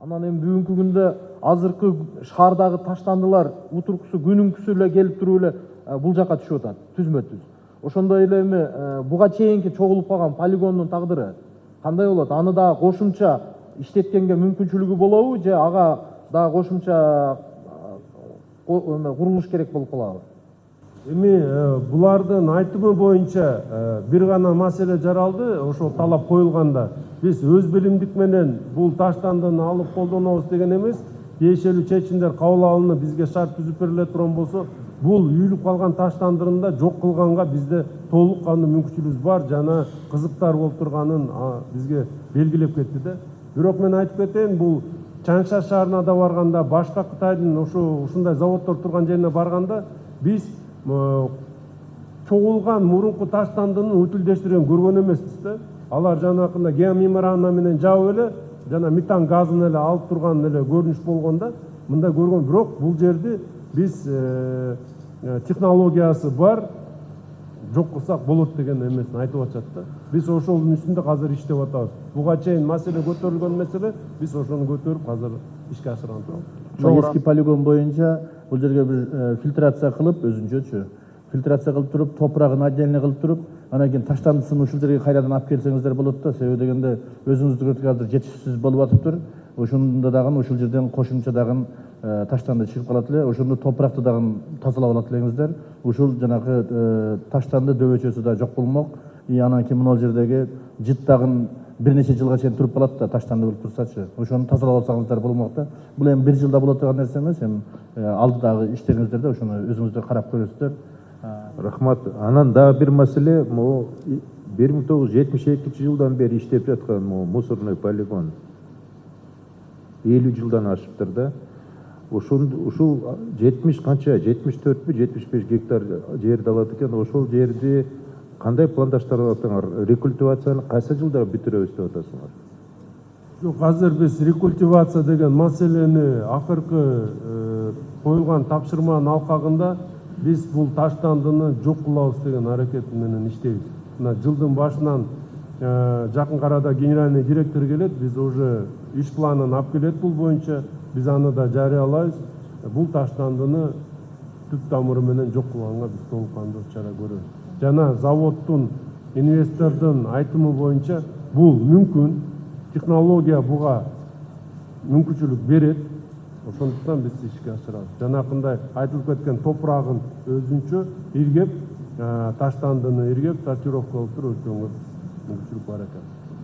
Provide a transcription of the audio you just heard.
Анан эми бүгүнкү күндө азыркы шаардагы таштандылар утуркусу күнүмкүсү эле келип туруп эле бул жака түшүп атат түзмө түз. Ошондой эле эми буга чейинки чогулуп калган полигондун тагдыры кандай болот? Аны дагы кошумча иштеткенге мүмкүнчүлүгү болобу же ага дагы кошумча курулуш керек болуп калабы? Эми булардын айтымы боюнча бир гана маселе жаралды, ошол талап коюлганда биз өз билимдик менен бул таштандыны алып колдонобуз деген эмес. Тиешелүү чечимдер кабыл алынып бизге шарт түзүп бериле турган болсо, бул үйүлүп калган таштандырын да жок кылганга бизде толук кандуу мүмкүнчүлүгүбүз бар жана кызыктар болуп турганын бизге белгилеп кетти да. Бирок мен айтып кетейин, бул Чаңша шаарына да барганда, башка Кытайдын ушундай заводдор турган жерине барганда биз чогулган мурунку таштандыны утилдештирген көргөн эмеспиз да. Алар жанакында геомембрана менен жаап эле жана метан газын эле алып турган эле көрүнүш болгонда мындай көргөн. Бирок бул жерди биз технологиясы бар, жок кылсак болот деген эмесин айтып атышат да. Биз ошонун үстүндө азыр иштеп атабыз. Буга чейин маселе көтөрүлгөн маселе, биз ошону көтөрүп азыр ишке ашырган турабыз. Eski poligon boyunca bu жерге bir filtratsiya kılıp özünчөчү filtratsiya kılıp turup toprağını отдельно kılıp turup ana keyin таштандысын ушул жерге кайрадан алып келсеңиздер болот да. Себеби дегенде өзүңүздү азыр жетишсиз болуп атыптыр. Ошондо дагы ошол жерден кошумча дагы таштанды чыгып калат эле. Ошондо топуракты дагы тазалап алат элеңиздер. Ушул жанагы таштанды дөбөчөсү да жок болмок. Анан кийин мына жердеги жыт дагы bir neçe жылга чейин туруп калат да, таштанды болуп турсачы. Ошону тазалап алсаңыздар болмок да. Бул эми бир жылда боло турган нерсе эмес, эми алдыдагы иштериңиздерде ошону өзүңүздөр карап көрөсүздөр. Рахмат. Анан дагы бир маселе, могу 1972 жылдан бери иштеп жаткан мусорный полигон 50 жылдан ашыптыр да. Ушул 70 канча, 74 75 гектар жерди алат экен. Ошол жерди кандай пландаштар атыңар? Рекультивацияны кайсы жылда бүтүрөбүз деп атасыңар? Жок, азыр биз рекультивация деген маселени акыркы коюлган тапшырманын алкагында биз бул таштандыны жок кылабыз деген аракет менен иштейбиз. Мына жылдын башынан жакын арада генеральный директор келет, биз уже иш планын алып келет бул боюнча, биз аны да жарыялайбыз. Бул таштандыны түп тамыры менен жок кылганга биз толук кандуу чара көрөбүз. Жана заводдун, инвестордун айтымы боюнча бул мүмкүн, технология буга мүмкүнчүлүк берет. Ошондуктан биз ишке ашырабыз. Жанакындай айтылып кеткен топурагын өзүнчө иргеп, таштандыны иргеп, сортировка кылып туруп өтүүгө мүмкүнчүлүк бар экен.